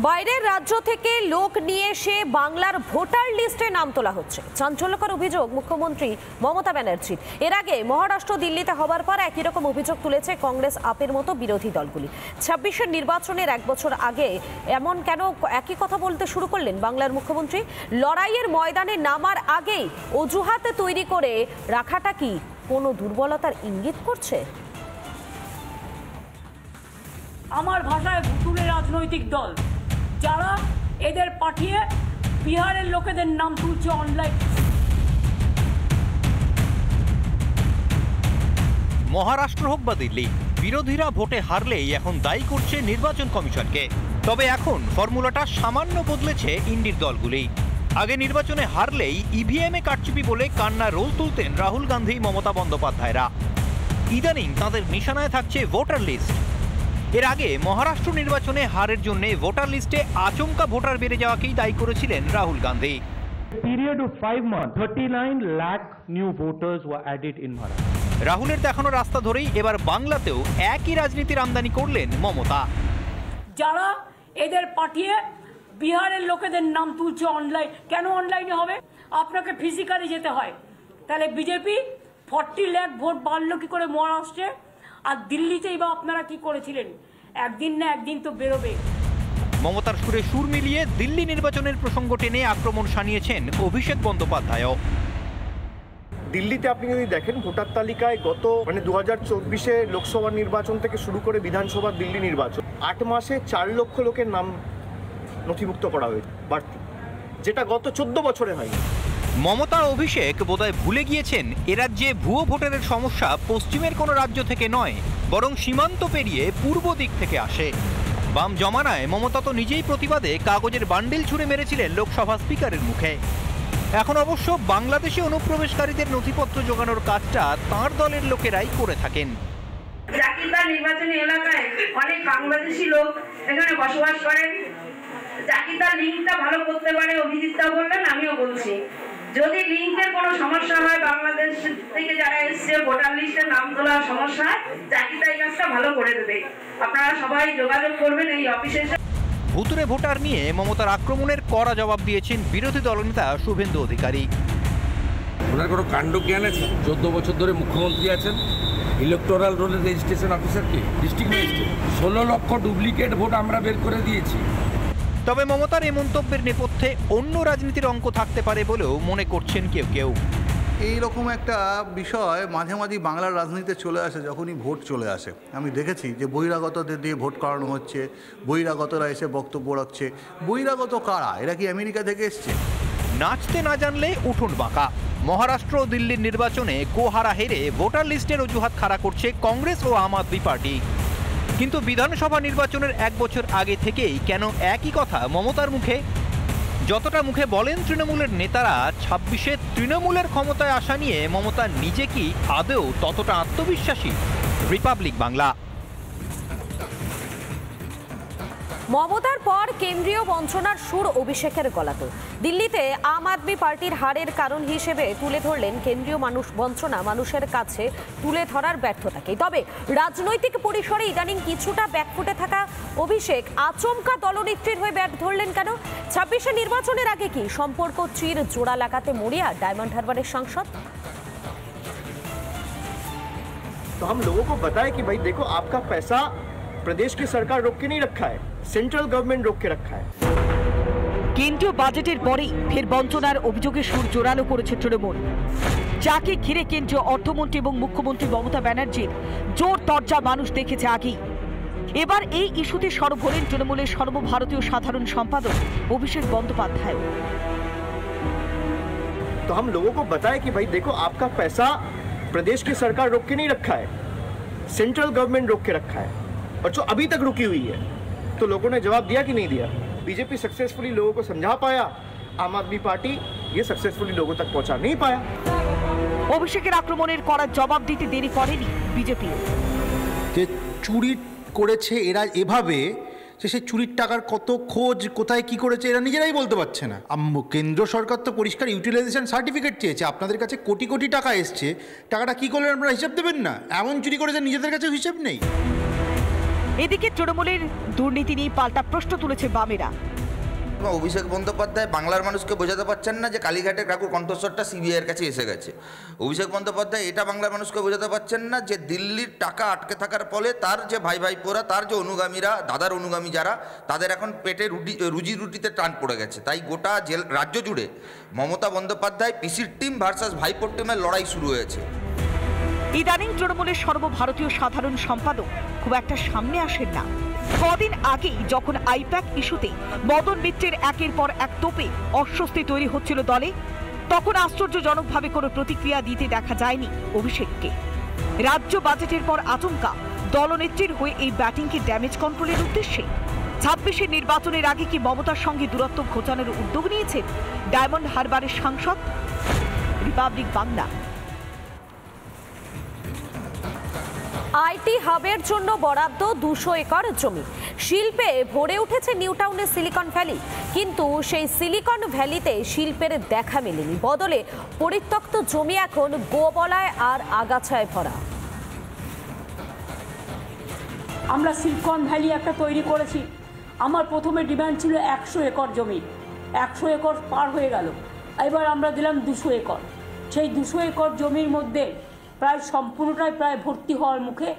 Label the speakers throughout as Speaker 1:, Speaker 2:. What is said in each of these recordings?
Speaker 1: বাইরের রাজ্য থেকে লোক নিয়ে এসে বাংলার ভোটার লিস্টে নাম তোলা হচ্ছে। চাঞ্চল্যকর অভিযোগ মুখ্যমন্ত্রী মমতা ব্যানার্জির। এর আগে মহারাষ্ট্র দিল্লিতে হবার পর একই রকম অভিযোগ তুলেছে কংগ্রেস আপের মতো বিরোধী দলগুলি। ২৬-এর নির্বাচনের এক বছর আগে এমন কেন একই কথা বলতে শুরু করলেন বাংলার মুখ্যমন্ত্রী? লড়াইয়ের ময়দানে নামার আগেই অজুহাত তৈরি করে রাখাটা কি কোনো দুর্বলতার ইঙ্গিত করছে?
Speaker 2: আমার ভাষায় ভুতুড়ে রাজনৈতিক দল যারা এদের পাঠিয়ে বিহারের লোকেদের নাম তুলছে অনলাইন।
Speaker 3: মহারাষ্ট্র হোক বা দিল্লি, বিরোধীরা ভোটে হারলেই এখন দায়ী করছে নির্বাচন কমিশনকে। তবে এখন ফর্মুলাটা সামান্য বদলেছে ইন্ডির দলগুলি। আগে নির্বাচনে হারলেই ইভিএমে কারচুপি বলে কান্না রোল তুলতেন রাহুল গান্ধী, মমতা বন্দ্যোপাধ্যায়রা। ইদানিং তাদের নিশানায় থাকছে ভোটার লিস্ট। এর আগে মহারাষ্ট্র নির্বাচনে হারের জন্য ভোটার লিস্টে আচমকা ভোটার বেড়ে যাওয়াকেই দায়ী করেছিলেন Rahul Gandhi.
Speaker 4: Period of 5 months, 39 lakh new voters were added in Maharashtra.
Speaker 3: রাহুলের দেখানো রাস্তা ধরেই এবার বাংলাতেও একই রাজনীতির আমদানি করলেন মমতা।
Speaker 2: যারা এদের পাঠিয়ে বিহারের লোকেদের নাম তুলছে অনলাইন। কেন অনলাইনে হবে? আপনাকে ফিজিক্যালি যেতে হয়। তাহলে বিজেপি 40 লাখ ভোট বাড়লো কি করে মহারাষ্ট্রে? আর দিল্লিতেই বা আপনারা কি করেছিলেন? একদিন না একদিন তো বেরোবে।
Speaker 3: মমতার সুরে সুর মিলিয়ে দিল্লি নির্বাচনের প্রসঙ্গ টেনে আক্রমণ শানিয়েছেন অভিষেক বন্দ্যোপাধ্যায়ও।
Speaker 5: দিল্লিতে আপনি যদি দেখেন ভোটার তালিকায় গত 2024-এ লোকসভা নির্বাচন থেকে শুরু করে বিধানসভা দিল্লি নির্বাচন 8 মাসে 4 লক্ষ লোকের নাম নথিভুক্ত করা হয়েছে বাড়তি, যেটা গত 14 বছরে হয়নি।
Speaker 3: মমতা অভিষেক বোধহয় ভুলে গিয়েছেন এ রাজ্যে ভুয়ো ভোটারের সমস্যা পশ্চিমের কোনো রাজ্য থেকে নয়, বরং সীমান্ত পেরিয়ে পূর্ব দিক থেকে আসে। বাম জমানায় মমতা তো নিজেই প্রতিবাদে কাগজের বান্ডিল ছুঁড়ে মেরেছিলেন লোকসভা স্পিকারের মুখে। এখন অবশ্য বাংলাদেশে অনুপ্রবেশকারীদের নথিপত্র জোগানোর কাজটা তাঁর দলের লোকেরাই করে থাকেন।
Speaker 6: জাকিরদার নির্বাচনী এলাকায় অনেক বাংলাদেশি লোক এখানে বসবাস করেন। জাকিরদার লিঙ্কটা ভালো করতে পারে, অভিজিৎটা বললেন, আমিও বলছি। যদি লিঙ্কের কোনো সমস্যা হয়, বাংলাদেশ থেকে যারা এসছে ভোটার লিস্টের নাম তোলার সমস্যা, জাকিরদার এই কাজটা ভালো করে দেবে। আপনারা সবাই যোগাযোগ করবেন এই অফিসে।
Speaker 3: ভুতুরে ভোটার নিয়ে মমতার আক্রমণের কড়া জবাব দিয়েছেন বিরোধী দলনেতা শুভেন্দু অধিকারী।
Speaker 7: ওনার কোনো কাণ্ড জ্ঞান আছে? 14 বছর ধরে মুখ্যমন্ত্রী আছেন। ইলেকটোরাল রোলের রেজিস্ট্রেশন অফিসারকে ডিস্ট্রিক্ট ম্যাজিস্ট্রেট 16 লক্ষ ডুপ্লিকেট ভোট আমরা বের করে দিয়েছি।
Speaker 3: তবে মমতার এই মন্তব্যের নেপথ্যে অন্য রাজনীতির অঙ্ক থাকতে পারে বলেও মনে করছেন কেউ কেউ।
Speaker 8: এইরকম একটা বিষয় মাঝে মাঝে বাংলার রাজনীতিতে চলে আসে যখনই ভোট চলে আসে। আমি দেখেছি যে বহিরাগতদের দিয়ে ভোট করানো হচ্ছে, বহিরাগতরা এসে বক্তব্য রাখছে। বহিরাগত কারা? এরা কি আমেরিকা থেকে এসছে?
Speaker 3: নাচতে না জানলে উঠোন বাঁকা। মহারাষ্ট্র ও দিল্লির নির্বাচনে গোহারা হেরে ভোটার লিস্টের অজুহাত খাড়া করছে কংগ্রেস ও আম আদমি পার্টি। কিন্তু বিধানসভা নির্বাচনের এক বছর আগে থেকেই কেন একই কথা মমতার মুখে? যতটা মুখে বলেন তৃণমূলের নেতারা, 26-এ তৃণমূলের ক্ষমতায় আসা নিয়ে মমতা নিজে কি আদৌ ততটা আত্মবিশ্বাসী? রিপাবলিক বাংলা।
Speaker 1: মমতার পর কেন্দ্রীয় বঞ্চনার সুর অভিষেকের গলাতে। দিল্লিতে আম আদমি পার্টির হারের কারণ হিসেবে তুলে ধরলেন কেন্দ্রীয় বঞ্চনা মানুষের কাছে তুলে ধরার ব্যর্থতাকেই। তবে রাজনৈতিক পরিসরে ইদানিং কিছুটা ব্যাকফুটে থাকা অভিষেক আচমকা দলনেত্রীর হয়ে ব্যাট ধরলেন কেন? 26-এ নির্বাচনের আগে কি সম্পর্ক চির জোড়া লাগাতে মরিয়া ডায়মন্ড হারবারের সাংসদ?
Speaker 5: तो हम लोगों को बताएं कि भाई देखो, आपका पैसा प्रदेश की सरकार रोक के नहीं रखा है, सेंट्रल गवर्नमेंट रोक के रखा है।
Speaker 9: কেন্দ্রীয় বাজেটের পরেই ফের বঞ্চনার অভিযোগে সুর জোরালো করেছে তৃণমূল। যাকে ঘিরে কেন্দ্রীয় অর্থমন্ত্রী এবং মুখ্যমন্ত্রী মমতা ব্যানার্জির জোর তরজা মানুষ দেখেছে আগেই। এবার এই ইস্যুতে সরব হলেন তৃণমূলের সর্বভারতীয় সাধারণ সম্পাদক অভিষেক বন্দ্যোপাধ্যায়।
Speaker 5: तो हम लोगों को बताएं कि भाई देखो, आपका पैसा प्रदेश की सरकार रोक के नहीं रखा है, सेंट्रल गवर्नमेंट रोक के रखा है, और जो अभी तक रुकी हुई है। तो लोगों ने जवाब दिया कि नहीं दिया? बीजेपी सक्सेसफुली लोगों को समझा पाया, आम आदमी पार्टी ये सक्सेसफुली लोगों तक पहुंचा नहीं पाया।
Speaker 9: অভিষেকের আক্রমণের কড়া জবাব দিতে দেরি করেনি বিজেপি।
Speaker 10: যে চুরি করেছে এরা এভাবে, যে সেই চুরির টাকার কত খোঁজ, কোথায় কি করেছে এরা নিজেরাই বলতে পারছে না। কেন্দ্র সরকার তো পরিষ্কার ইউটিলাইজেশন সার্টিফিকেট চেয়েছে। আপনাদের কাছে কোটি কোটি টাকা এসছে, টাকাটা কি করলেন আপনারা হিসাব দেবেন না? এমন চুরি করেছে নিজেদের কাছে হিসাব নেই।
Speaker 9: এদিকে তৃণমূলের দুর্নীতি নিয়ে পাল্টা প্রশ্ন তুলেছে বামেরা।
Speaker 11: অভিষেক বন্দ্যোপাধ্যায় বাংলার মানুষকে বোঝাতে পারছেন না যে কালীঘাটের কাকুর কণ্ঠস্বরটা সিবিআইয়ের কাছে এসে গেছে। অভিষেক বন্দ্যোপাধ্যায় এটা বাংলার মানুষকে বোঝাতে পারছেন না যে দিল্লির টাকা আটকে থাকার ফলে তার যে ভাই ভাইপোরা, তার যে অনুগামীরা, দাদার অনুগামী যারা, তাদের এখন পেটে রুজি রুটিতে টান পড়ে গেছে। তাই গোটা রাজ্য জুড়ে মমতা বন্দ্যোপাধ্যায় পিসির টিম ভার্সাস ভাইপোর টিমের লড়াই শুরু হয়েছে।
Speaker 9: ইদানিং তৃণমূলের সর্বভারতীয় সাধারণ সম্পাদক খুব একটা সামনে আসেন না। কদিন আগেই যখন আইপ্যাক ইস্যুতে মদন মিত্রের একের পর এক তোপে অস্বস্তি তৈরি হচ্ছিল দলে, তখন আশ্চর্যজনকভাবে কোনো প্রতিক্রিয়া দিতে দেখা যায়নি অভিষেককে। রাজ্য বাজেটের পর আচমকা দলনেত্রীর হয়ে এই ব্যাটিংকে ড্যামেজ কন্ট্রোলের উদ্দেশ্যে 26-এর নির্বাচনের আগে কি মমতার সঙ্গে দূরত্ব ঘোচানোর উদ্যোগ নিয়েছেন ডায়মন্ড হারবারের সাংসদ? রিপাবলিক বাংলা।
Speaker 1: আইটি হাবের জন্য বরাদ্দ 200 একর জমি। শিল্পে ভরে উঠেছে নিউ টাউনের সিলিকন ভ্যালি, কিন্তু সেই সিলিকন ভ্যালিতে শিল্পের দেখা মেলেনি। বদলে পরিত্যক্ত জমি এখন গোবলায় আর আগাছায় ভরা।
Speaker 2: আমরা সিলিকন ভ্যালি একটা তৈরি করেছি। আমার প্রথমে ডিমান্ড ছিল 100 একর জমি, 100 একর পার হয়ে গেল, এবার আমরা দিলাম 200 একর। সেই 200 একর জমির মধ্যে প্রায় সম্পূর্ণটাই প্রায় ভর্তি হওয়ার মুখে।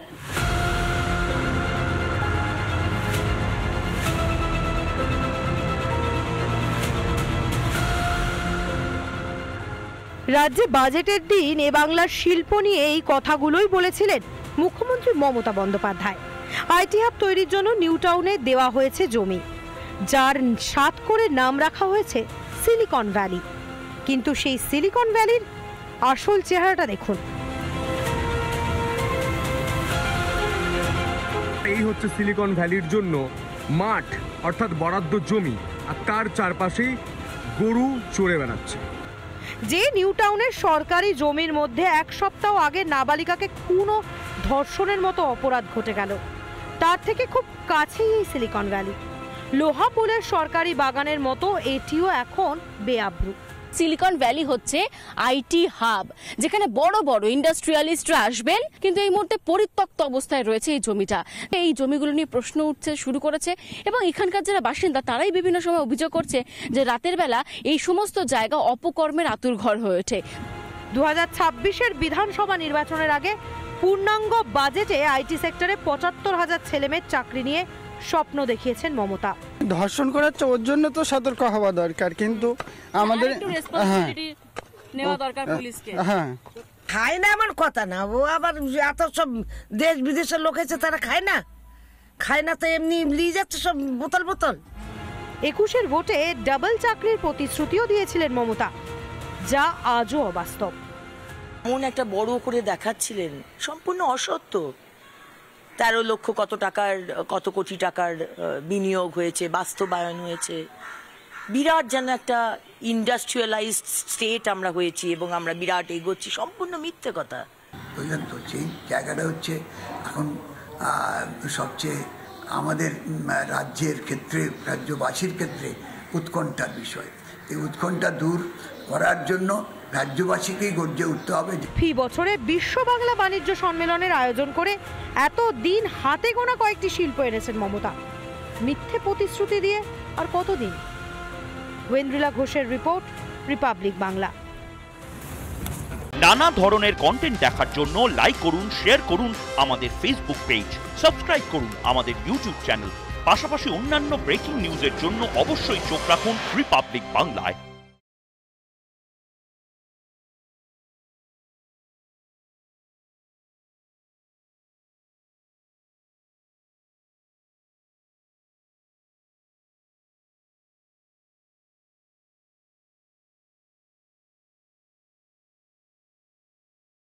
Speaker 12: রাজ্যে বাজেটের দিন এ বাংলার শিল্প নিয়ে এই কথাগুলোই বলেছিলেন মুখ্যমন্ত্রী মমতা বন্দ্যোপাধ্যায়। আইটি হাব তৈরির জন্য নিউ টাউনে দেওয়া হয়েছে জমি, যার 7 করে নাম রাখা হয়েছে সিলিকন ভ্যালি। কিন্তু সেই সিলিকন ভ্যালির আসল চেহারাটা দেখুন।
Speaker 13: এই হচ্ছে সিলিকন ভ্যালির জন্য মাঠ, অর্থাৎ বরাদ্দ জমি, আর তার চারপাশেই গরু চড়ে বেড়াচ্ছে।
Speaker 12: যে নিউ টাউনের সরকারি জমির মধ্যে 1 সপ্তাহ আগে নাবালিকাকে খুন ও ধর্ষণের মতো অপরাধ ঘটে গেল, তার থেকে খুব কাছেই এই সিলিকন ভ্যালি। লোহাপুলের সরকারি বাগানের মতো এটিও এখন বেআব্রু।
Speaker 14: সিলিকন ভ্যালি হচ্ছে আইটি হাব, যেখানে বড় বড় ইন্ডাস্ট্রিয়ালিস্টরা আসবেন, কিন্তু এই মুহূর্তে পরিত্যক্ত অবস্থায় রয়েছে এই জমিটা। এই জমিগুলো নিয়ে প্রশ্ন উঠছে শুরু করেছে, এবং এখানকার যারা বাসিন্দা তারাই বিভিন্ন সময় অভিযোগ করছে যে রাতের বেলা এই সমস্ত জায়গা অপকর্মের আতুরঘর হয়ে ওঠে।
Speaker 12: 2026-এর বিধানসভা নির্বাচনের আগে পূর্ণাঙ্গ বাজেটে আইটি সেক্টরে 75,000 ছেলেমেয়ের চাকরি নিয়ে স্বপ্ন দেখিয়েছেন মমতা।
Speaker 15: ধর্ষণ করাচ্ছে, ওর জন্য তো সতর্ক হওয়া দরকার, কিন্তু আমাদের
Speaker 14: নেওয়া দরকার পুলিশকে।
Speaker 15: হ্যাঁ,
Speaker 16: খায় না এমন কথা না, ও আবার এত সব দেশ বিদেশের লোক এসে তারা খায় না, তো এমনি নিয়ে যাচ্ছে সব বোতল বোতল।
Speaker 12: 21-এর ভোটে ডাবল চাকরির প্রতিশ্রুতিও দিয়েছিলেন মমতা, যা আজও অবাস্তব।
Speaker 16: এমন একটা বড় করে দেখাচ্ছিলেন, সম্পূর্ণ অসত্য। 13 লক্ষ কত কোটি টাকার বিনিয়োগ হয়েছে, বাস্তবায়ন হয়েছে। বিরাট যেন একটা ইন্ডাস্ট্রিয়ালাইজড স্টেট আমরা হয়েছি এবং আমরা বিরাট এগোচ্ছি, সম্পূর্ণ মিথ্যে কথা।
Speaker 17: তো সেই জায়গাটা হচ্ছে এখন সবচেয়ে আমাদের রাজ্যের ক্ষেত্রে, রাজ্যবাসীর ক্ষেত্রে উৎকণ্ঠার বিষয়। এই উৎকণ্ঠা দূর করার জন্য রাজ্যবাসীকেই গর্জে উঠতে হবে।
Speaker 12: ফি বছরে বিশ্ব বাংলা বাণিজ্য সম্মেলনের আয়োজন করে এত দিন হাতে গোনা কয়েকটি শিল্প এনেছেন মমতা। মিথ্যে প্রতিশ্রুতি দিয়ে আর কতদিন? ওয়েন্দ্রিলা ঘোষের রিপোর্ট, রিপাবলিক বাংলা।
Speaker 18: নানা ধরনের কন্টেন্ট দেখার জন্য লাইক করুন, শেয়ার করুন আমাদের ফেসবুক পেজ, সাবস্ক্রাইব করুন আমাদের ইউটিউব চ্যানেল। পাশাপাশি অন্যান্য ব্রেকিং নিউজের জন্য অবশ্যই চোখ রাখুন রিপাবলিক বাংলায়।